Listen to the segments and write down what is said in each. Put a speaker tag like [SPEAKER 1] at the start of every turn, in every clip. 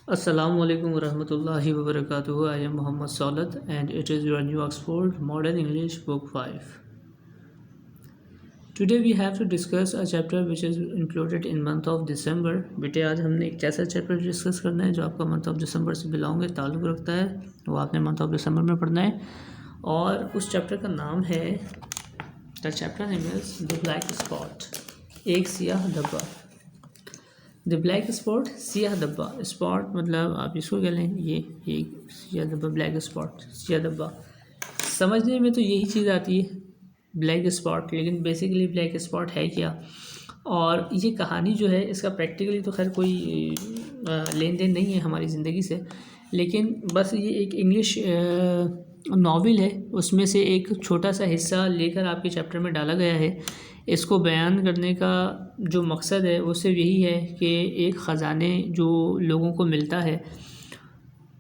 [SPEAKER 1] Assalamu alaikum warahmatullahi wabarakatuh. I am Muhammad Salat and it is your new Oxford Modern English Book 5. Today we have to discuss a chapter which is included in month of December. बेटे आज हमने एक ऐसा chapter discuss करना है जो आपका month of December से बिलोंग है, ताल्लुक़ रखता है, वो आपने मंथ ऑफ दिसंबर में पढ़ना है। और उस चैप्टर का नाम है, the chapter name is the black spot, एक सियाह धब्बा। द ब्लैक स्पॉट, सियाह धब्बा। स्पॉट मतलब आप इसको कह लें, ये सियाह धब्बा, ब्लैक स्पॉट, सियाह धब्बा। समझने में तो यही चीज़ आती है ब्लैक स्पॉट, लेकिन बेसिकली ब्लैक स्पॉट है क्या, और ये कहानी जो है इसका प्रैक्टिकली तो खैर कोई लेन देन नहीं है हमारी ज़िंदगी से, लेकिन बस ये एक इंग्लिश नॉवेल है, उसमें से एक छोटा सा हिस्सा लेकर आपके चैप्टर में डाला गया है। इसको बयान करने का जो मकसद है वो सिर्फ यही है कि एक ख़जाने जो लोगों को मिलता है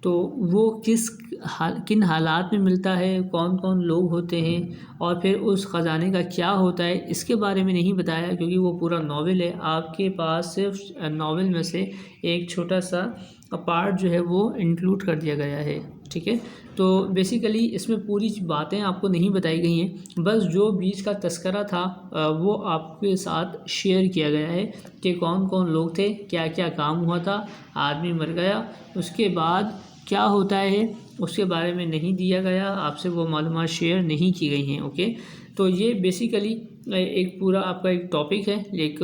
[SPEAKER 1] तो वो किन हालात में मिलता है, कौन कौन लोग होते हैं, और फिर उस ख़जाने का क्या होता है, इसके बारे में नहीं बताया, क्योंकि वो पूरा नावल है। आपके पास सिर्फ नावल में से एक छोटा सा पार्ट जो है वो इंक्लूड कर दिया गया है, ठीक है। तो बेसिकली इसमें पूरी बातें आपको नहीं बताई गई हैं, बस जो बीच का तस्करा था वो आपके साथ शेयर किया गया है कि कौन कौन लोग थे, क्या क्या काम हुआ था, आदमी मर गया, उसके बाद क्या होता है उसके बारे में नहीं दिया गया, आपसे वो मालूमात शेयर नहीं की गई हैं, ओके। तो ये बेसिकली एक पूरा आपका एक टॉपिक है, एक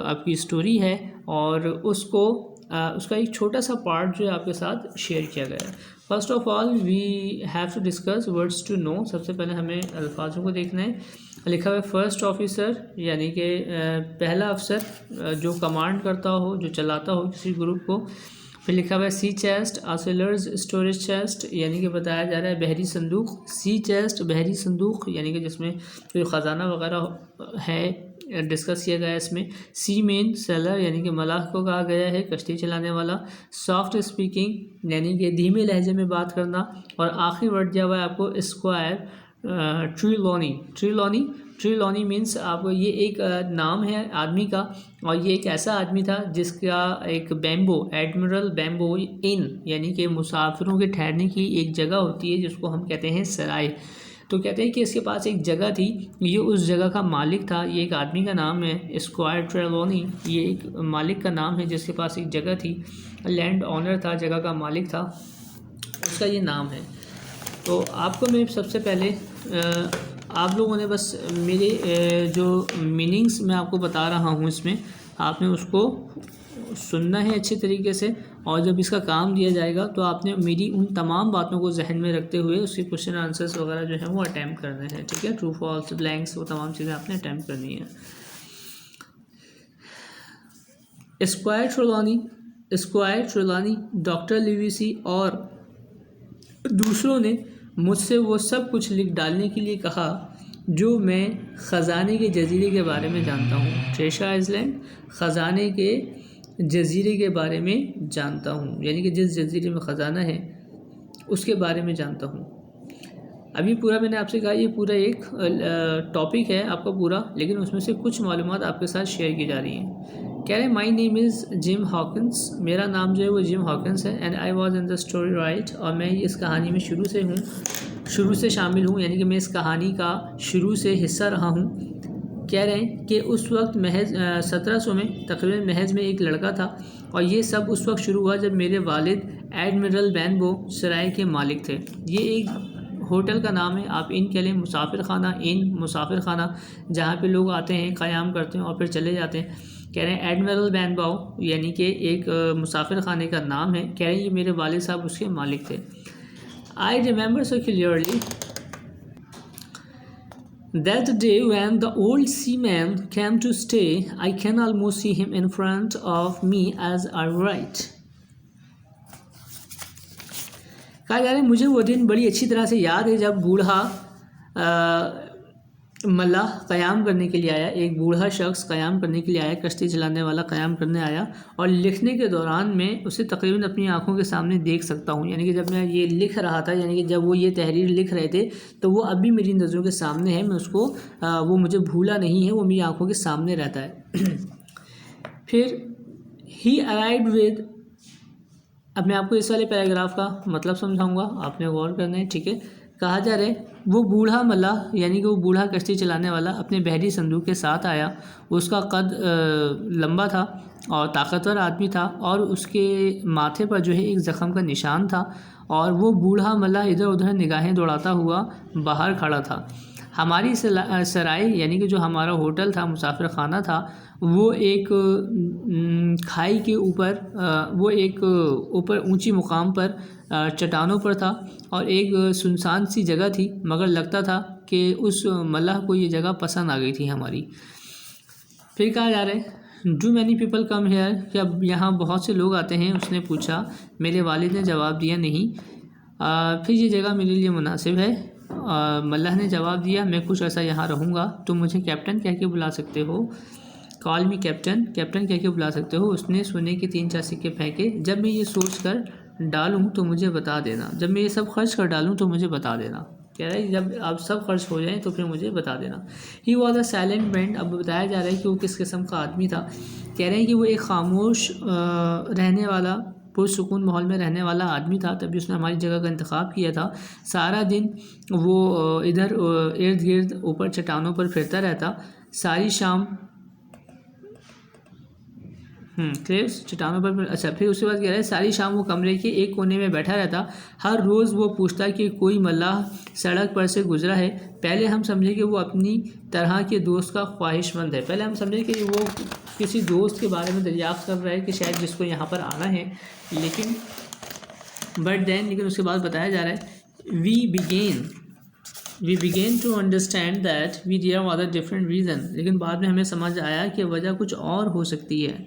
[SPEAKER 1] आपकी स्टोरी है, और उसका एक छोटा सा पार्ट जो है आपके साथ शेयर किया गया है। First of all we have to discuss words to know. सबसे पहले हमें अल्फाजों को देखना है। लिखा हुआ है फर्स्ट ऑफिसर, यानी कि पहला अफसर जो कमांड करता हो, जो चलाता हो किसी ग्रुप को। फिर लिखा हुआ है सी चेस्ट, आसेलर्स स्टोरेज चेस्ट, यानी कि बताया जा रहा है बहरी संदूक। सी चेस्ट बहरी संदूक, यानी कि जिसमें कोई ख़जाना वगैरह है, डिस्कस किया गया है इसमें। सी मेन सेलर, यानी कि मलाह को कहा गया है, कश्ती चलाने वाला। सॉफ्ट स्पीकिंग, यानी कि धीमे लहजे में बात करना। और आखिरी वर्ड दिया हुआ है आपको स्क्वायर, ट्रिलॉनी। ट्रिलॉनी मीन्स आपको ये एक नाम है आदमी का, और ये एक ऐसा आदमी था जिसका एक बैम्बो, एडमिरल बैम्बो इन, यानी कि मुसाफिरों के ठहरने की एक जगह होती है जिसको हम कहते हैं सराय। तो कहते हैं कि इसके पास एक जगह थी, ये उस जगह का मालिक था। ये एक आदमी का नाम है स्क्वायर ट्रेलोनी, ये एक मालिक का नाम है जिसके पास एक जगह थी। लैंड ऑनर था, जगह का मालिक था, उसका ये नाम है। तो आपको मैं सबसे पहले आप लोगों ने बस मेरे जो मीनिंग्स मैं आपको बता रहा हूँ इसमें आपने उसको सुनना है अच्छे तरीके से, और जब इसका काम दिया जाएगा तो आपने मेरी उन तमाम बातों को जहन में रखते हुए उसके क्वेश्चन आंसर्स वगैरह जो हैं वो अटैम्प्ट करने हैं, ठीक है। ट्रू फॉल्स ब्लैंक्स, वो तमाम चीज़ें आपने अटैम्प्ट करनी है। स्क्वायर ट्रेलॉनी, डॉक्टर लिविसी और दूसरों ने मुझसे वो सब कुछ लिख डालने के लिए कहा जो मैं ख़जाने के जजीरे के बारे में जानता हूँ। ट्रेशर आइलैंड, ख़जाने के जजीरे के बारे में जानता हूँ, यानी कि जिस जजीरे में ख़जाना है उसके बारे में जानता हूँ। अभी पूरा मैंने आपसे कहा ये पूरा एक टॉपिक है आपका पूरा, लेकिन उसमें से कुछ मालूमात आपके साथ शेयर की जा रही हैं। कह रहे हैं my name is gym Hawkins, मेरा नाम जो है वो जिम हॉकिंस है। And I was in the story right, और मैं इस कहानी में शुरू से शामिल हूँ, यानी कि मैं इस कहानी का शुरू से हिस्सा रहा हूँ। कह रहे हैं कि उस वक्त महज 1700 में तकरीबन महज में एक लड़का था, और ये सब उस वक्त शुरू हुआ जब मेरे वालिद एडमिरल बैम्बो सराय के मालिक थे। ये एक होटल का नाम है, आप इन कह लें, मुसाफिर खाना, इन मुसाफिर खाना, जहाँ पे लोग आते हैं, क़याम करते हैं और फिर चले जाते हैं। कह रहे हैं एडमिरल बैम्बो, यानी कि एक मुसाफिर खाने का नाम है। कह रहे हैं ये मेरे वालिद साहब उसके मालिक थे। I remember so clearly that the day when the old seaman came to stay, I can almost see him in front of me as I write. कहा जा रहा है मुझे वो दिन बड़ी अच्छी तरह से याद है जब बूढ़ा मल्लाह क़याम करने के लिए आया, एक बूढ़ा शख्स क़याम करने के लिए आया, कश्ती चलाने वाला क़याम करने आया, और लिखने के दौरान मैं उसे तकरीबन अपनी आंखों के सामने देख सकता हूँ। यानी कि जब मैं ये लिख रहा था, यानी कि जब वो ये तहरीर लिख रहे थे, तो वो अभी मेरी नज़रों के सामने है, मैं उसको वो मुझे भूला नहीं है, वो मेरी आंखों के सामने रहता है। फिर ही अराइव्ड विद अब मैं आपको इस वाले पैराग्राफ का मतलब समझाऊंगा, आपने गौर करना है, ठीक है। कहा जा रहा है वो बूढ़ा मल्लाह यानी कि वो बूढ़ा कश्ती चलाने वाला अपने बहरी संदूक के साथ आया। उसका कद लंबा था और ताकतवर आदमी था और उसके माथे पर जो है एक ज़ख़म का निशान था और वो बूढ़ा मल्लाह इधर उधर निगाहें दौड़ाता हुआ बाहर खड़ा था। हमारी सराय यानी कि जो हमारा होटल था, मुसाफिर खाना था, वो एक खाई के ऊपर वो एक ऊपर ऊंची मुकाम पर चट्टानों पर था और एक सुनसान सी जगह थी, मगर लगता था कि उस मल्लाह को ये जगह पसंद आ गई थी हमारी। फिर कहा जा रहा है do many people come here, क्या यहाँ बहुत से लोग आते हैं? उसने पूछा। मेरे वालिद ने जवाब दिया नहीं। फिर ये जगह मेरे लिए मुनासिब है। मल्लाह ने जवाब दिया मैं कुछ ऐसा यहाँ रहूँगा। तुम मुझे कैप्टन कह के बुला सकते हो, कॉल मी कैप्टन, कैप्टन कह के बुला सकते हो। उसने सोने के 3-4 सिक्के फेंके। जब मैं ये सोच कर डालूँ तो मुझे बता देना, जब मैं ये सब खर्च कर डालूँ तो मुझे बता देना। कह रहा है जब आप सब खर्च हो जाएं तो फिर मुझे बता देना। He was a silent man, अब बताया जा रहा है कि वो किस किस्म का आदमी था। कह रहे हैं कि वो एक खामोश रहने वाला, पुरसुकून माहौल में रहने वाला आदमी था, तभी उसने हमारी जगह का इंतखाब किया था। सारा दिन वो इधर इर्द गिर्द ऊपर चट्टानों पर फिरता रहता। सारी शाम क्रेव्स चट्टानों पर। अच्छा, फिर उसके बाद कह रहा है सारी शाम वो कमरे के एक कोने में बैठा रहता। हर रोज़ वो पूछता कि कोई मल्लाह सड़क पर से गुजरा है। पहले हम समझे कि वो अपनी तरह के दोस्त का ख्वाहिशमंद है। पहले हम समझे कि वो किसी दोस्त के बारे में दरियाफ्त कर रहा है कि शायद जिसको यहाँ पर आना है, लेकिन लेकिन उसके बाद बताया जा रहा है we begin to understand that we there was a different reason, लेकिन बाद में हमें समझ आया कि वजह कुछ और हो सकती है।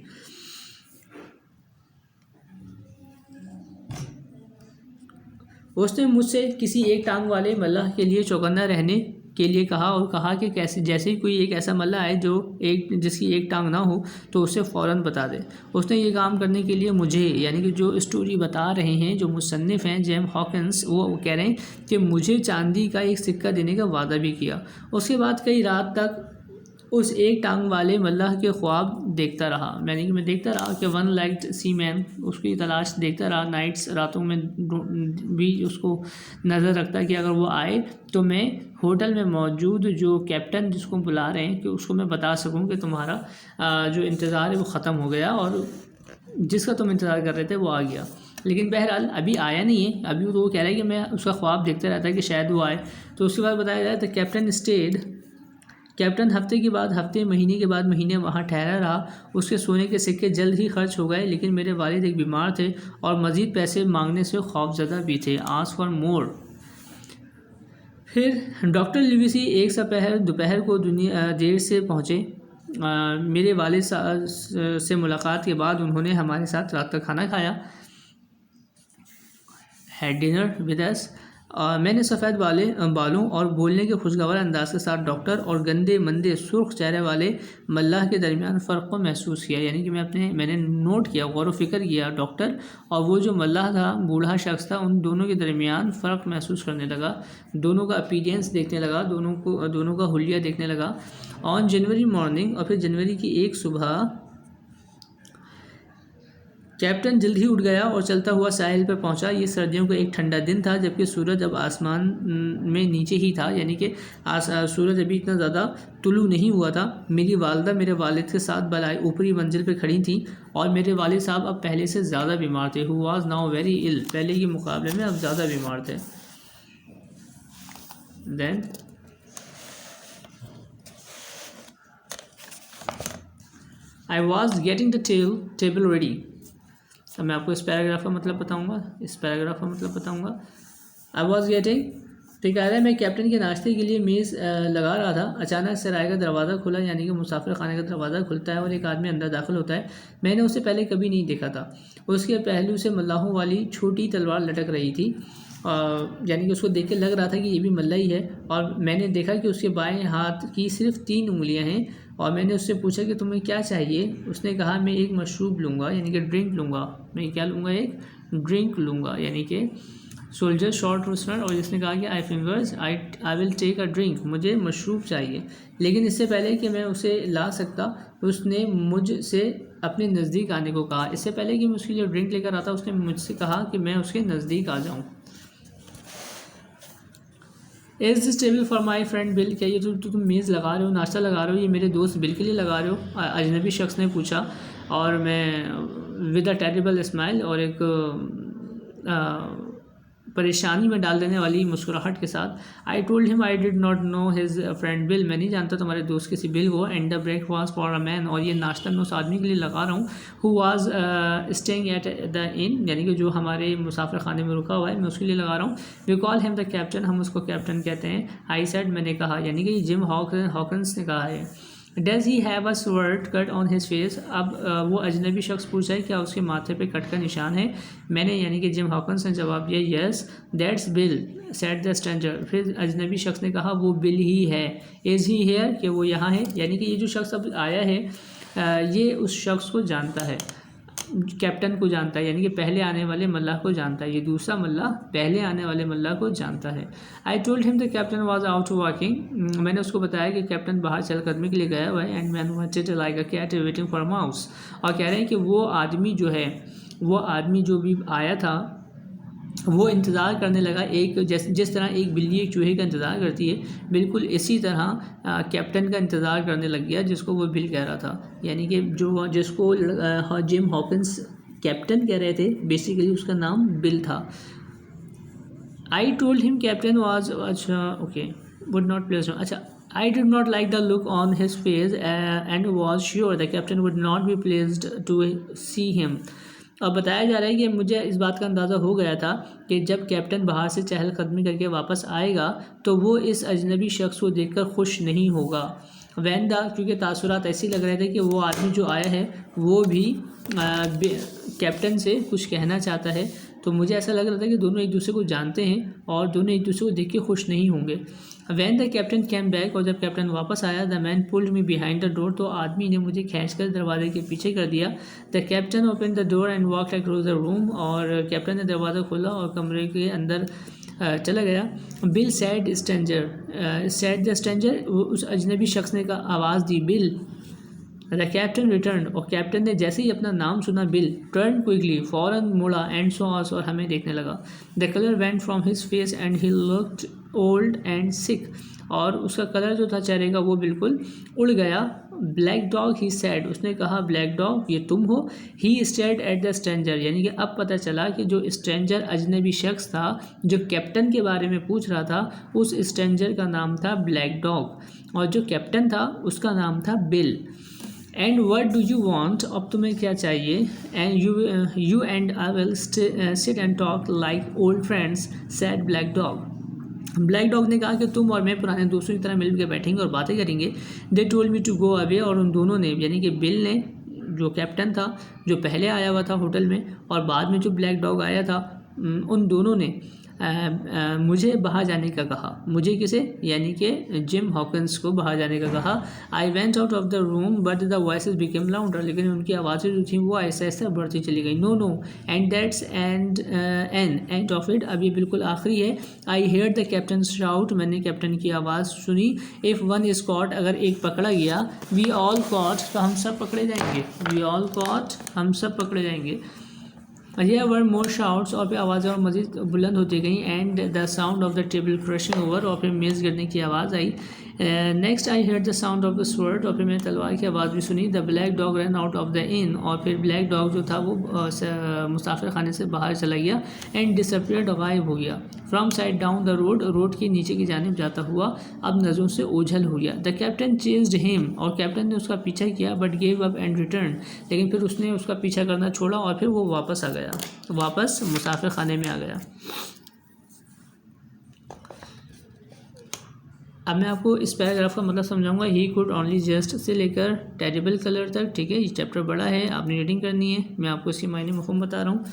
[SPEAKER 1] उसने मुझसे किसी एक टांग वाले मल्लाह के लिए चौकन्ना रहने के लिए कहा और कहा कि कैसे जैसे ही कोई एक ऐसा मल्लाह आए जो जिसकी एक टांग ना हो तो उसे फ़ौरन बता दे। उसने ये काम करने के लिए मुझे, यानी कि जो स्टोरी बता रहे हैं, जो मुसन्निफ़ हैं जेम्स हॉकिंस, वो कह रहे हैं कि मुझे चांदी का एक सिक्का देने का वादा भी किया। उसके बाद कई रात तक उस एक टांग वाले मल्लाह के ख्वाब देखता रहा। यानी कि मैं देखता रहा कि वन लेग्ड सी मैन, उसकी तलाश देखता रहा। नाइट्स, रातों में भी उसको नज़र रखता कि अगर वो आए तो मैं होटल में मौजूद जो कैप्टन जिसको बुला रहे हैं कि उसको मैं बता सकूं कि तुम्हारा जो इंतज़ार है वो ख़त्म हो गया और जिसका तुम इंतज़ार कर रहे थे वो आ गया। लेकिन बहरहाल अभी आया नहीं है। अभी तो वो कह रहा है कि मैं उसका ख्वाब देखता रहता है कि शायद वो आए। तो उसके बाद बताया जाए तो कैप्टन हफ्ते के बाद हफ्ते, महीने के बाद महीने वहाँ ठहरा रहा। उसके सोने के सिक्के जल्द ही खर्च हो गए, लेकिन मेरे वालिद एक बीमार थे और मज़ीद पैसे मांगने से खौफज़दा भी थे। Ask for more. फिर डॉक्टर लिविसी एक दोपहर को देर से पहुँचे। मेरे वालिद से मुलाकात के बाद उन्होंने हमारे साथ रात का खाना खाया, हैड डिनर विद अस। मैंने सफ़ेद बालों और बोलने के खुशगवार अंदाज के साथ डॉक्टर और गंदे मंदे सुर्ख चेहरे वाले मल्लाह के दरमियान फ़र्क को महसूस किया। यानी कि मैंने नोट किया, गौर व फिक्र किया। डॉक्टर और वो जो मल्लाह था, बूढ़ा शख्स था, उन दोनों के दरमियान फ़र्क महसूस करने लगा। दोनों का अपीयरेंस देखने लगा, दोनों का हुलिया देखने लगा। ऑन जनवरी मॉर्निंग, और फिर जनवरी की एक सुबह कैप्टन जल्द ही उठ गया और चलता हुआ साहिल पर पहुंचा। ये सर्दियों का एक ठंडा दिन था, जबकि सूरज अब आसमान में नीचे ही था, यानी कि सूरज अभी इतना ज़्यादा तुलू नहीं हुआ था। मेरी वालदा मेरे वालिद के साथ बलाई ऊपरी मंजिल पर खड़ी थी और मेरे वालिद साहब अब पहले से ज़्यादा बीमार थे। Who was now very ill, पहले के मुकाबले में अब ज़्यादा बीमार थे। Then I was getting the table ready. अब मैं आपको इस पैराग्राफ का मतलब बताऊंगा। आई वॉज गेटिंग, ठीक है। मैं कैप्टन के नाश्ते के लिए मेज़ लगा रहा था। अचानक सराय का दरवाज़ा खुला, यानी कि मुसाफिर खाने का दरवाज़ा खुलता है और एक आदमी अंदर दाखिल होता है। मैंने उसे पहले कभी नहीं देखा था। उसके पहलू से मल्लाहों वाली छोटी तलवार लटक रही थी, यानी कि उसको देख के लग रहा था कि ये भी मल्ला ही है। और मैंने देखा कि उसके बाएं हाथ की सिर्फ 3 उंगलियां हैं। और मैंने उससे पूछा कि तुम्हें क्या चाहिए। उसने कहा मैं एक मशरूब लूँगा, यानी कि ड्रिंक लूँगा। मैं क्या लूँगा? एक ड्रिंक लूँगा, यानी कि सोल्जर शॉर्ट रोस्टर। और जिसने कहा कि I will take a drink, मुझे मशरूब चाहिए। लेकिन इससे पहले कि मैं उसे ला सकता, उसने मुझसे अपने नज़दीक आने को कहा। इससे पहले कि मैं उसके लिए ड्रिंक लेकर आता उसने मुझसे कहा कि मैं उसके नज़दीक आ जाऊँ। Is this table for my friend bill, क्या ये तुम मेज़ लगा रहे हो, नाश्ता लगा रहे हो, ये मेरे दोस्त बिल के लिए लगा रहे हो? अजनबी शख्स ने पूछा और मैं विद अ टेरिबल स्माइल और एक परेशानी में डाल देने वाली मुस्कुराहट के साथ I told him I did not know his friend Bill, मैं नहीं जानता तुम्हारे दोस्त किसी बिल को। And the break was for a man, और ये नाश्ता मैं उस आदमी के लिए लगा रहा हूँ who was staying at the in, यानी कि जो हमारे मुसाफिर खाने में रुका हुआ है, मैं उसके लिए लगा रहा हूँ। We call him the captain, हम उसको कैप्टन कहते हैं। आई सेड, मैंने कहा, यानी कि जिम हॉकिंस ने कहा है। Does he have a sword cut on his face, अब वो अजनबी शख्स पूछा है क्या उसके माथे पे कट का निशान है। मैंने यानी कि जिम हॉकिंस ने जवाब दिया yes that's bill said the stranger. फिर अजनबी शख्स ने कहा वो बिल ही है। इज़ ही हेयर, कि वो यहाँ है, यानी कि ये जो शख्स अब आया है ये उस शख्स को जानता है, कैप्टन को जानता है, यानी कि पहले आने वाले मल्लाह को जानता है। ये दूसरा मल्लाह पहले आने वाले मल्लाह को जानता है। आई told him the captain was out walking, मैंने उसको बताया कि कैप्टन बाहर चलकदमी के लिए गया हुआ है। And man wanted like a cat waiting for mouse, और कह रहे हैं कि वो आदमी जो भी आया था वो इंतज़ार करने लगा एक जिस तरह एक बिल्ली एक चूहे का इंतज़ार करती है, बिल्कुल इसी तरह कैप्टन का इंतज़ार करने लग गया जिसको वो बिल कह रहा था, यानी कि जिसको जिम हॉकिंस कैप्टन कह रहे थे, बेसिकली उसका नाम बिल था। I told him captain was, अच्छा ओके, वुड नॉट प्लेस, अच्छा I did not like the look on his face and was sure the captain would not be placed to see him. और बताया जा रहा है कि मुझे इस बात का अंदाज़ा हो गया था कि जब कैप्टन बाहर से चहलकदमी करके वापस आएगा तो वो इस अजनबी शख्स को देखकर खुश नहीं होगा। वैंदा, क्योंकि तासुरात ऐसे लग रहे थे कि वो आदमी जो आया है वो भी कैप्टन से कुछ कहना चाहता है, तो मुझे ऐसा लग रहा था कि दोनों एक दूसरे को जानते हैं और दोनों एक दूसरे को देख के खुश नहीं होंगे। When the captain came back, और जब कैप्टन वापस आया, the man pulled me behind the door, तो आदमी ने मुझे खींचकर दरवाजे के पीछे कर दिया। The captain open the door and walk across the room, और कैप्टन ने दरवाज़ा खोला और कमरे के अंदर चला गया। बिल सैड द स्ट्रेंजर, उस अजनबी शख्स ने का आवाज़ दी बिल। द कैप्टन रिटर्न, और कैप्टन ने जैसे ही अपना नाम सुना बिल, टर्न क्विकली, फ़ौरन मुड़ा, एंड सॉ अस, और हमें देखने लगा। The colour went from his face and he looked old and sick, और उसका कलर जो था चेहरे का वो बिल्कुल उड़ गया। ब्लैक डॉग ही सैड, उसने कहा ब्लैक डॉग ये तुम हो। ही स्टेयर्ड एट द स्ट्रेंजर, यानी कि अब पता चला कि जो स्ट्रेंजर अजनबी शख्स था जो कैप्टन के बारे में पूछ रहा था, उस स्ट्रेंजर का नाम था ब्लैक डॉग, और जो कैप्टन था उसका नाम था bill. And what do you want, अब तुम्हें क्या चाहिए। And you and I will sit and talk like old friends sad black dog. Black dog ने कहा कि तुम और मैं पुराने दोस्तों की तरह मिल के बैठेंगे और बातें करेंगे। They told me to go away, और उन दोनों ने, यानी कि बिल ने, जो कैप्टन था जो पहले आया हुआ था होटल में, और बाद में जो ब्लैक डॉग आया था, उन दोनों ने मुझे बाहर जाने का कहा। मुझे किसे, यानी कि जिम हॉकिंस को बाहर जाने का कहा। I went out of the room but the voices became louder, लेकिन उनकी आवाज़ें जो थी वो ऐसा ऐसा बढ़ती चली गई। No and that's end of it, अब ये बिल्कुल आखिरी है। I hear the captain shout, मैंने कैप्टन की आवाज़ सुनी। इफ़ वन इज़ कॉट, अगर एक पकड़ा गया, वी ऑल कॉट, तो हम सब पकड़े जाएंगे। वी ऑल कॉट, हम सब पकड़े जाएंगे। There were more shouts, और फिर आवाज़ें और मज़ीद बुलंद होती गई। And the sound of the table crashing over, और फिर मेज़ गिरने की आवाज़ आई। Next I heard the sound of the sword, और फिर मैंने तलवार की आवाज़ भी सुनी। The black dog ran out of the inn, और फिर ब्लैक डॉग जो था वो मुसाफिर खाने से बाहर चला गया। एंड डिसअपीयर्ड, गायब हो गया। From side down the road के नीचे की जानिब जाता हुआ अब नज़रों से ओझल हो गया। द कैप्टन चेज्ड हिम, और कैप्टन ने उसका पीछा किया, but gave up and return, लेकिन फिर उसने उसका पीछा करना छोड़ा और फिर वो वापस आ गया, वापस मुसाफिर खाने में आ गया। अब मैं आपको इस पैराग्राफ का मतलब समझाऊंगा। He could only just say लेकर टेरिबल कलर तक, ठीक है। ये चैप्टर बड़ा है, आपने रीडिंग करनी है, मैं आपको इसकी मायने मफ़हूम बता रहा हूँ।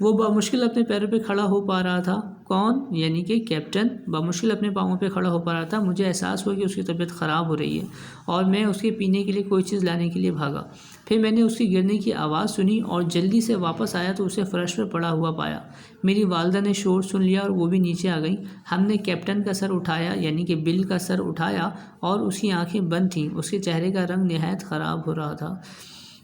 [SPEAKER 1] वो बामुश्किल अपने पैरों पे खड़ा हो पा रहा था। कौन, यानी कि कैप्टन बामुश्किल अपने पाँवों पे खड़ा हो पा रहा था। मुझे एहसास हुआ कि उसकी तबीयत ख़राब हो रही है, और मैं उसके पीने के लिए कोई चीज़ लाने के लिए भागा। फिर मैंने उसकी गिरने की आवाज़ सुनी और जल्दी से वापस आया तो उसे फ़र्श पर पड़ा हुआ पाया। मेरी वालदा ने शोर सुन लिया और वो भी नीचे आ गई। हमने कैप्टन का सर उठाया, यानी कि बिल का सर उठाया, और उसकी आंखें बंद थीं। उसके चेहरे का रंग नहायत ख़राब हो रहा था।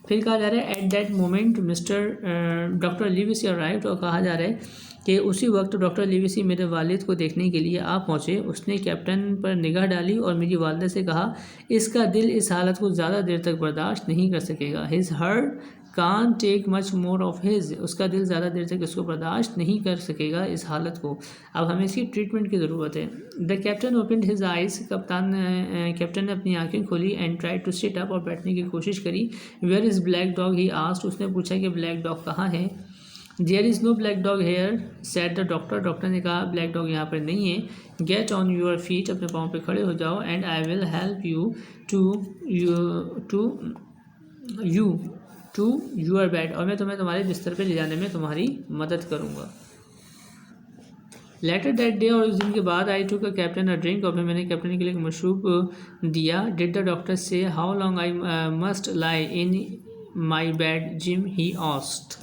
[SPEAKER 1] फिर कहा जा रहा है at that moment mister doctor Livesey arrived, और कहा जा रहा है कि उसी वक्त डॉक्टर लिविसी मेरे वालिद को देखने के लिए आ पहुँचे। उसने कैप्टन पर निगाह डाली और मेरी वालदा से कहा, इसका दिल इस हालत को ज़्यादा देर तक बर्दाश्त नहीं कर सकेगा। His heart can take much more of his, उसका दिल ज़्यादा देर तक इसको बर्दाश्त नहीं कर सकेगा इस हालत को। अब हमें इसकी ट्रीटमेंट की ज़रूरत है। The captain opened his eyes, captain ने अपनी आंखें खोली and try to sit up, और बैठने की कोशिश करी। Where is black dog, he asked, उसने पूछा कि ब्लैक डॉग कहाँ है। There is no black dog here said the doctor, doctor ने कहा ब्लैक डॉग यहाँ पर नहीं है। गेट ऑन योर फीट, अपने पाँव पे खड़े हो जाओ, and I will help you to your bed, और मैं तुम्हें तुम्हारे बिस्तर पे ले जाने में तुम्हारी मदद करूँगा। लेटर दैट डे, और उस दिन के बाद आई टू का कैप्टन अ ड्रिंक, और फिर मैंने कैप्टन के लिए एक मशरूब दिया। डिड द डॉक्टर से how long I must lie in my bed gym, he asked.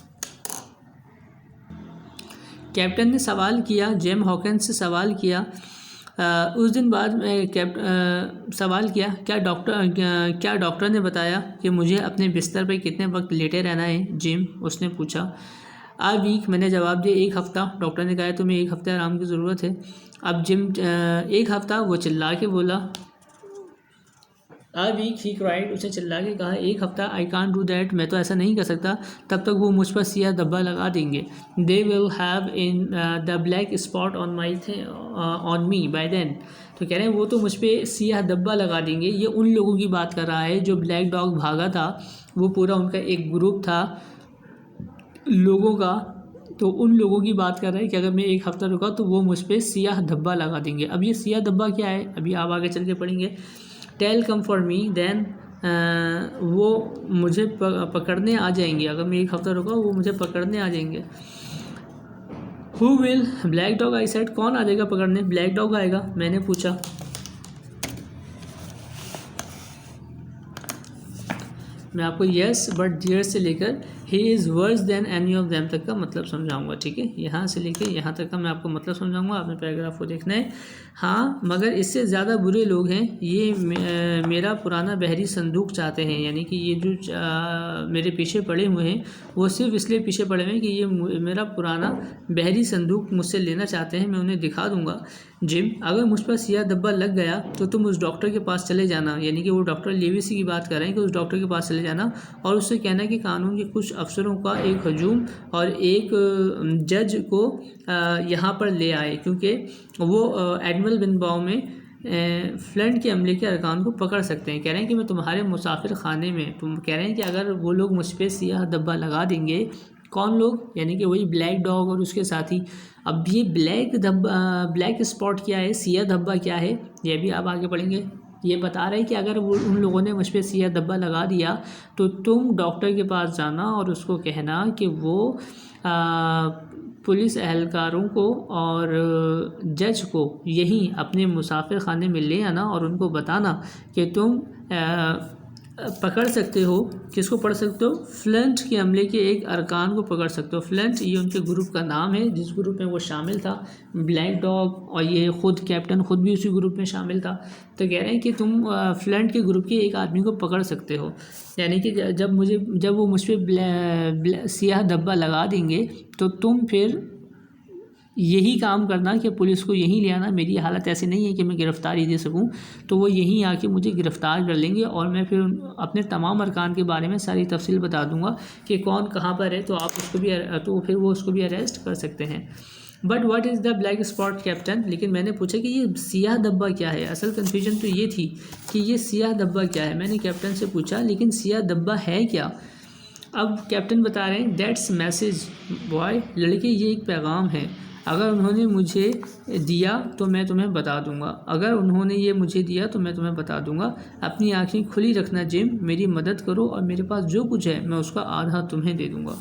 [SPEAKER 1] Captain ने सवाल किया, जेम हॉकिंस से सवाल किया। उस दिन बाद सवाल किया, क्या डॉक्टर ने बताया कि मुझे अपने बिस्तर पर कितने वक्त लेटे रहना है, जिम उसने पूछा। आ वीक, मैंने जवाब दिया 1 हफ़्ता। डॉक्टर ने कहा तुम्हें 1 हफ़्ते आराम की ज़रूरत है। अब जिम 1 हफ़्ता, वो चिल्ला के बोला। आ वीक, ही क्राइड, उसने चिल्ला के कहा 1 हफ़्ता। आई कांट डू दैट, मैं तो ऐसा नहीं कर सकता, तब तक वो मुझ पर सियाह धब्बा लगा देंगे। They will have in the black spot on me by then, तो कह रहे हैं वो तो मुझ पर सियाह धब्बा लगा देंगे। ये उन लोगों की बात कर रहा है जो ब्लैक डॉग भागा था, वो पूरा उनका एक ग्रुप था लोगों का, तो उन लोगों की बात कर रहे हैं कि अगर मैं 1 हफ़्ता रुका तो वो मुझ पर सियाह धब्बा लगा देंगे। अब ये सियाह धब्बा क्या है, अभी आप आगे चल के पढ़ेंगे। They'll come for me then, वो मुझे पकड़ने आ जाएंगे। अगर मैं 1 हफ़्ता रुका वो मुझे पकड़ने आ जाएंगे। Who will, black dog, I said, कौन आ जाएगा पकड़ने, ब्लैक डॉग आएगा, मैंने पूछा। मैं आपको येस बट डियर से लेकर he is worse than any of them तक का मतलब समझाऊंगा, ठीक है। यहाँ से लेकर यहाँ तक का मैं आपको मतलब समझाऊंगा, आपने पैराग्राफ को देखना है। हाँ, मगर इससे ज़्यादा बुरे लोग हैं, ये मेरा पुराना बहरी संदूक चाहते हैं, यानी कि ये जो मेरे पीछे पड़े हुए हैं वो सिर्फ इसलिए पीछे पड़े हुए हैं कि ये मेरा पुराना बहरी संदूक मुझसे लेना चाहते हैं, मैं उन्हें दिखा दूँगा। जिम, अगर मुझ पर सियाह धब्बा लग गया तो तुम उस डॉक्टर के पास चले जाना, यानी कि वो डॉक्टर लिविसी की बात कर रहे हैं कि उस डॉक्टर के पास चले जाना और उससे कहना कि कानून के कुछ अफसरों का एक हजूम और एक जज को यहाँ पर ले आए, क्योंकि वो एडमिरल बिनबाओ में फ्लंट के अमले के अरकान को पकड़ सकते हैं। कह रहे हैं कि मैं तुम्हारे मुसाफिर खाने में, तुम कह रहे हैं कि अगर वो लोग मुझ पर सियाह धब्बा लगा देंगे, कौन लोग, यानी कि वही ब्लैक डॉग और उसके साथी। अब ये ब्लैक स्पॉट क्या है, सियाह धब्बा क्या है, ये भी आप आगे पढ़ेंगे। ये बता रहे हैं कि अगर वो उन लोगों ने मुझ पर सियाह धब्बा लगा दिया तो तुम डॉक्टर के पास जाना और उसको कहना कि वो पुलिस एहलकारों को और जज को यहीं अपने मुसाफिर खाने में ले आना और उनको बताना कि तुम पकड़ सकते हो, किसको पकड़ सकते हो, फ्लंट के अमले के एक अरकान को पकड़ सकते हो। फ्लंट ये उनके ग्रुप का नाम है, जिस ग्रुप में वो शामिल था, ब्लैक डॉग, और ये खुद कैप्टन खुद भी उसी ग्रुप में शामिल था। तो कह रहे हैं कि तुम फ्लंट के ग्रुप के एक आदमी को पकड़ सकते हो, यानी कि जब वो मुझ पर सियाह धब्बा लगा देंगे तो तुम फिर यही काम करना कि पुलिस को यहीं ले आना। मेरी हालत ऐसी नहीं है कि मैं गिरफ़्तारी दे सकूं, तो वो यहीं आके मुझे गिरफ़्तार कर लेंगे और मैं फिर अपने तमाम अरकान के बारे में सारी तफसील बता दूंगा कि कौन कहाँ पर है, तो आप उसको भी, तो फिर वो उसको भी अरेस्ट कर सकते हैं। But what is the black spot captain, लेकिन मैंने पूछा कि ये सियाह धब्बा क्या है। असल कन्फ्यूजन तो ये थी कि ये सियाह धब्बा क्या है। मैंने कैप्टन से पूछा लेकिन सियाह धब्बा है क्या। अब कैप्टन बता रहे हैं दैट्स मैसेज बॉय, लड़के ये एक पैगाम है, अगर उन्होंने मुझे दिया तो मैं तुम्हें बता दूंगा, अगर उन्होंने ये मुझे दिया तो मैं तुम्हें बता दूंगा। अपनी आंखें खुली रखना जिम, मेरी मदद करो और मेरे पास जो कुछ है मैं उसका आधा तुम्हें दे दूंगा।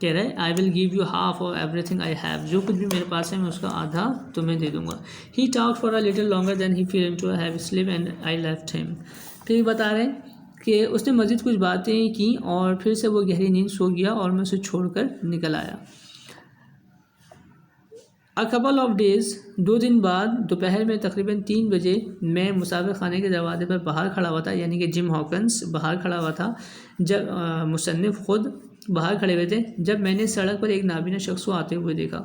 [SPEAKER 1] कह रहा है I will give you half of everything I have, जो कुछ भी मेरे पास है मैं उसका आधा तुम्हें दे दूंगा। He talk for a little longer then he fell into a heavy sleep and I left him. फिर बता रहे हैं कि उसने मज़ीद कुछ बातें की और फिर से वो गहरी नींद सो गया और मैं उसे छोड़कर निकल आया। अ कपल ऑफ डेज़, 2 दिन बाद दोपहर में तकरीबन 3 बजे मैं मुसाफिर खाने के दरवाजे पर बाहर खड़ा हुआ था, यानी कि जिम हॉकिंस बाहर खड़ा हुआ था। जब मुसन्निफ़ ख़ुद बाहर खड़े हुए थे जब मैंने सड़क पर एक नाबीना शख्स को आते हुए देखा।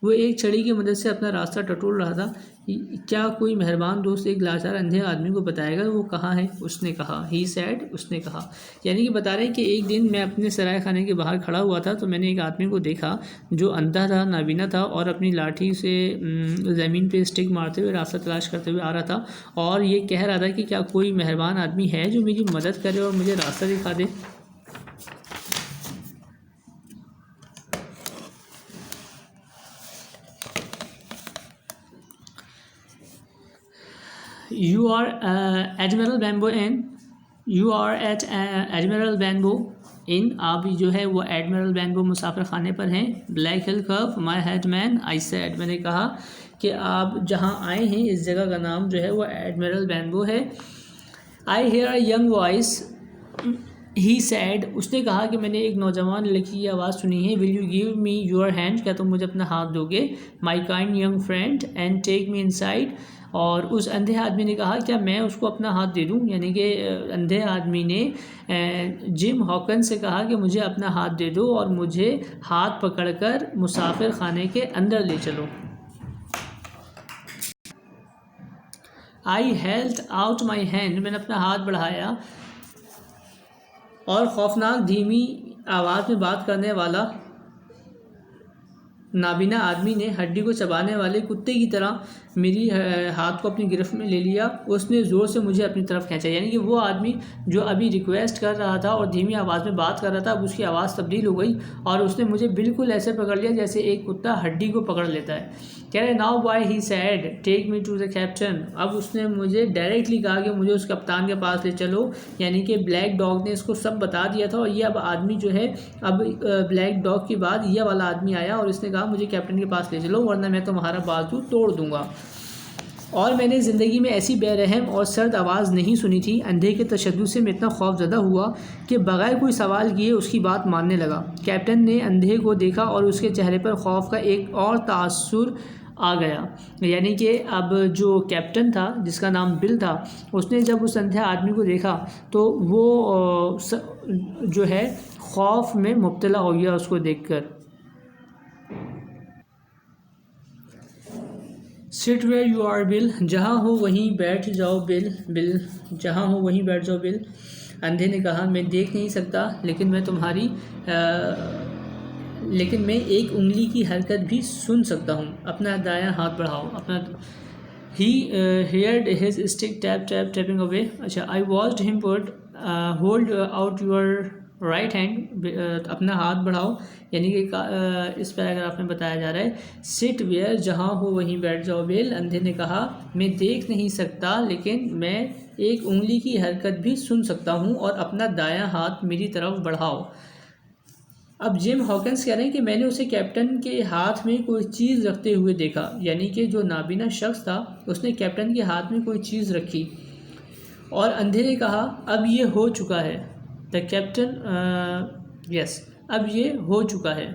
[SPEAKER 1] वो एक छड़ी की मदद से अपना रास्ता टटोल रहा था। क्या कोई मेहरबान दोस्त एक लाचार अंधे आदमी को बताएगा वो कहाँ है? उसने कहा। ही सैड, उसने कहा। यानी कि बता रहे हैं कि एक दिन मैं अपने सराय खाने के बाहर खड़ा हुआ था तो मैंने एक आदमी को देखा जो अंधा था, नाबीना था और अपनी लाठी से ज़मीन पे स्टिक मारते हुए रास्ता तलाश करते हुए आ रहा था और ये कह रहा था कि क्या कोई मेहरबान आदमी है जो मेरी मदद करे और मुझे रास्ता दिखा दे। You are Admiral Benbow Inn. You are at Admiral Benbow Inn. आप जो है वो एडमिरल बेनबो मुसाफिर खाने पर हैं। Black hill curve, my head man, I said, मैंने कहा कि आप जहाँ आए हैं इस जगह का नाम जो है वो एडमिरल बेनबो है। I hear a young voice, he said, उसने कहा कि मैंने एक नौजवान लड़की की आवाज़ सुनी है। Will you give me your hand, क्या तुम मुझे अपना हाथ दोगे? My kind young friend and take me inside. और उस अंधे आदमी ने कहा क्या मैं उसको अपना हाथ दे दूं? यानी कि अंधे आदमी ने जिम हॉकिंस से कहा कि मुझे अपना हाथ दे दो और मुझे हाथ पकड़कर मुसाफिर खाने के अंदर ले चलो। I held out my hand, मैंने अपना हाथ बढ़ाया और खौफनाक धीमी आवाज़ में बात करने वाला नाबीना आदमी ने हड्डी को चबाने वाले कुत्ते की तरह मेरी हाथ को अपनी गिरफ्त में ले लिया। उसने ज़ोर से मुझे अपनी तरफ खींचा। यानी कि वो आदमी जो अभी रिक्वेस्ट कर रहा था और धीमी आवाज़ में बात कर रहा था, अब उसकी आवाज़ तब्दील हो गई और उसने मुझे बिल्कुल ऐसे पकड़ लिया जैसे एक कुत्ता हड्डी को पकड़ लेता है। कह रहे now boy, he said, take me to the captain. अब उसने मुझे डायरेक्टली कहा कि मुझे उस कप्तान के पास ले चलो। यानी कि ब्लैक डॉग ने इसको सब बता दिया था और ये अब आदमी जो है, अब ब्लैक डॉग के बाद ये वाला आदमी आया और इसने कहा मुझे कैप्टन के पास ले चलो वरना मैं तुम्हारा बाजू तोड़ दूंगा। और मैंने ज़िंदगी में ऐसी बेरहम और सर्द आवाज़ नहीं सुनी थी। अंधे के तशद्दुद से मैं इतना खौफज़दा हुआ कि बग़ैर कोई सवाल किए उसकी बात मानने लगा। कैप्टन ने अंधे को देखा और उसके चेहरे पर खौफ का एक और तासुर आ गया। यानी कि अब जो कैप्टन था जिसका नाम बिल था, उसने जब उस अंधे आदमी को देखा तो वो जो है खौफ में मुब्तला हो गया उसको देखकर। Sit where you are Bill, जहाँ हो वहीं बैठ जाओ बिल। बिल, जहाँ हो वहीं बैठ जाओ बिल। अंधे ने कहा मैं देख नहीं सकता लेकिन मैं एक उंगली की हरकत भी सुन सकता हूँ। अपना दायां हाथ बढ़ाओ। अपना he heard his stick tap tap tapping away. अच्छा, I watched him put hold out your right hand, अपना हाथ बढ़ाओ। यानी कि इस पैराग्राफ में बताया जा रहा है सिट वेयर, जहाँ हो वहीं बैठ जाओ बिल। अंधे ने कहा मैं देख नहीं सकता लेकिन मैं एक उंगली की हरकत भी सुन सकता हूँ और अपना दायां हाथ मेरी तरफ बढ़ाओ। अब जिम हॉकिंस कह रहे हैं कि मैंने उसे कैप्टन के हाथ में कोई चीज़ रखते हुए देखा। यानी कि जो नाबीना शख्स था उसने कैप्टन के हाथ में कोई चीज़ रखी और अंधे ने कहा अब ये हो चुका है। द कैप्टन यस, अब ये हो चुका है,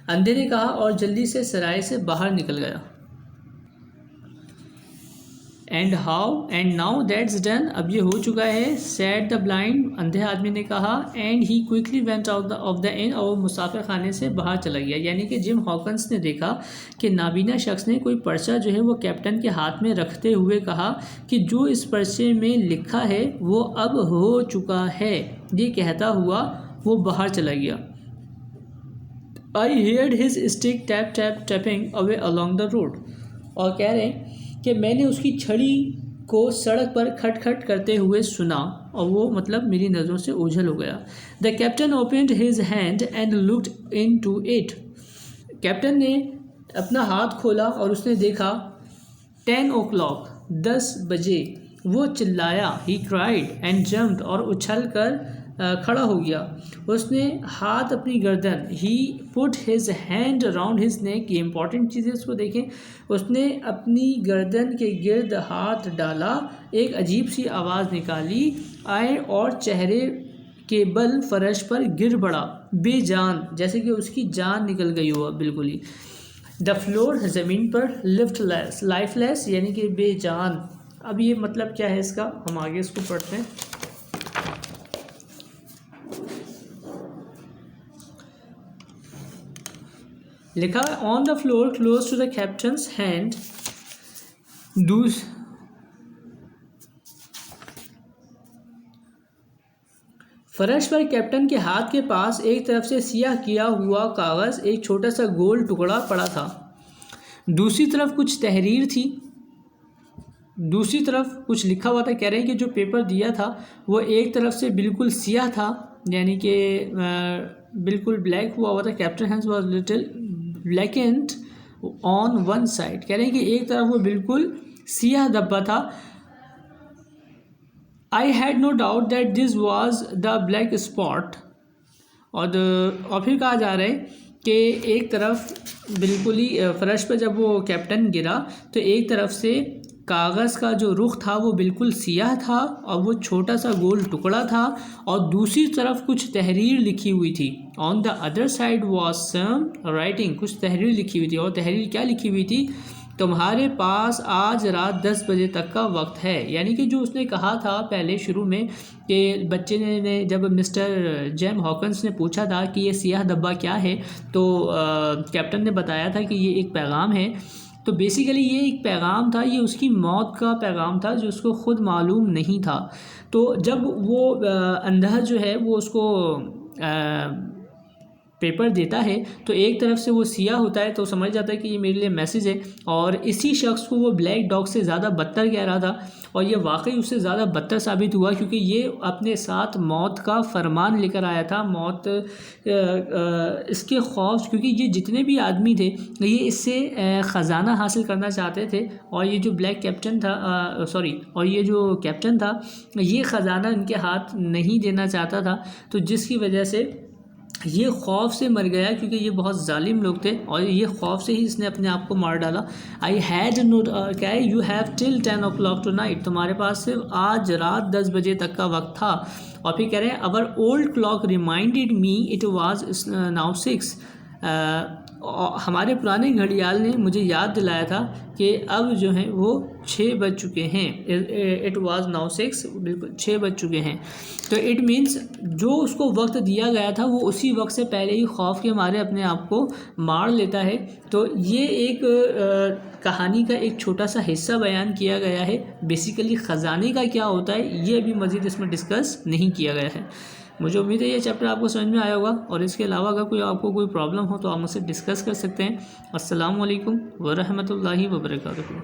[SPEAKER 1] अंधे ने कहा और जल्दी से सराय से बाहर निकल गया। And how, and now that's done, अब ये हो चुका है। सैड द ब्लाइंड, अंधे आदमी ने कहा। And he quickly went out of the inn, और मुसाफिर खाने से बाहर चला गया। यानी कि जिम हॉकिंस ने देखा कि नाबीना शख्स ने कोई पर्चा जो है वो कैप्टन के हाथ में रखते हुए कहा कि जो इस पर्चे में लिखा है वो अब हो चुका है। ये कहता हुआ वो बाहर चला गया। I heard his stick tap tap tapping away along the road, और कह रहे हैं कि मैंने उसकी छड़ी को सड़क पर खटखट करते हुए सुना और वो मतलब मेरी नज़रों से ओझल हो गया। The captain opened his hand and looked into it, captain ने अपना हाथ खोला और उसने देखा 10 o'clock, 10 बजे। वो चिल्लाया, ही क्राइड एंड जम्प्ड, और उछल कर खड़ा हो गया। उसने हाथ अपनी गर्दन, he put his hand around his neck, ये इंपॉर्टेंट चीज़ है इसको देखें। उसने अपनी गर्दन के गिर्द हाथ डाला, एक अजीब सी आवाज़ निकाली, आए और चेहरे के बल फर्श पर गिर पड़ा बेजान, जैसे कि उसकी जान निकल गई हो बिल्कुल ही। द फ्लोर ज़मीन पर लिफ्टलेस लाइफलेस यानी कि बेजान। अब ये मतलब क्या है इसका, हम आगे इसको पढ़ते हैं। लिखा है on the floor close to the captain's hand फर्श पर कैप्टन के हाथ के पास एक तरफ से सियाह किया हुआ कागज़ एक छोटा सा गोल टुकड़ा पड़ा था। दूसरी तरफ कुछ तहरीर थी, दूसरी तरफ कुछ लिखा हुआ था। कह रहे हैं कि जो पेपर दिया था वो एक तरफ से बिल्कुल सियाह था, यानी कि बिल्कुल ब्लैक हुआ था। Captain hands was little blackened on one side. कह रहे हैं कि एक तरफ वो बिल्कुल सियाह धब्बा था। I had no doubt that this was the black spot. और फिर कहा जा रहा है कि एक तरफ बिल्कुल ही फर्श पर जब वो कैप्टन गिरा तो एक तरफ से कागज़ का जो रुख था वो बिल्कुल सियाह था और वो छोटा सा गोल टुकड़ा था, और दूसरी तरफ कुछ तहरीर लिखी हुई थी। On the other side was some writing, कुछ तहरीर लिखी हुई थी। और तहरीर क्या लिखी हुई थी, तुम्हारे पास आज रात 10 बजे तक का वक्त है। यानी कि जो उसने कहा था पहले शुरू में कि बच्चे ने जब मिस्टर जेम हॉकिंस ने पूछा था कि ये सियाह धब्बा क्या है, तो कैप्टन ने बताया था कि ये एक पैगाम है। तो बेसिकली ये एक पैगाम था, ये उसकी मौत का पैगाम था जो उसको ख़ुद मालूम नहीं था। तो जब वो अंधा जो है वो उसको पेपर देता है तो एक तरफ से वो सियाह होता है, तो समझ जाता है कि ये मेरे लिए मैसेज है। और इसी शख्स को वो ब्लैक डॉग से ज़्यादा बदतर कह रहा था, और ये वाकई उससे ज़्यादा बदतर साबित हुआ, क्योंकि ये अपने साथ मौत का फरमान लेकर आया था। मौत इसके खौफ, क्योंकि ये जितने भी आदमी थे ये इससे ख़जाना हासिल करना चाहते थे, और ये जो ब्लैक कैप्टन था और ये जो कैप्टन था ये ख़जाना इनके हाथ नहीं देना चाहता था। तो जिसकी वजह से ये खौफ से मर गया, क्योंकि ये बहुत जालिम लोग थे और ये खौफ से ही इसने अपने आप को मार डाला। आई हैड नो क्या है, you have till 10 o'clock tonight, तुम्हारे पास सिर्फ आज रात 10 बजे तक का वक्त था। और फिर कह रहे हैं our old clock reminded me it was now 6। हमारे पुराने घड़ियाल ने मुझे याद दिलाया था कि अब जो है वो 6 बज चुके हैं। इट वाज नाउ 6, बिल्कुल 6 बज चुके हैं। तो इट मीन्स जो उसको वक्त दिया गया था वो उसी वक्त से पहले ही खौफ के मारे अपने आप को मार लेता है। तो ये एक कहानी का एक छोटा सा हिस्सा बयान किया गया है। बेसिकली ख़जाने का क्या होता है ये भी मज़ीद इसमें डिस्कस नहीं किया गया है। मुझे उम्मीद है ये चैप्टर आपको समझ में आया होगा, और इसके अलावा अगर आपको कोई प्रॉब्लम हो तो आप मुझसे डिस्कस कर सकते हैं। अस्सलामु अलैकुम व रहमतुल्लाहि व बरकातुहू।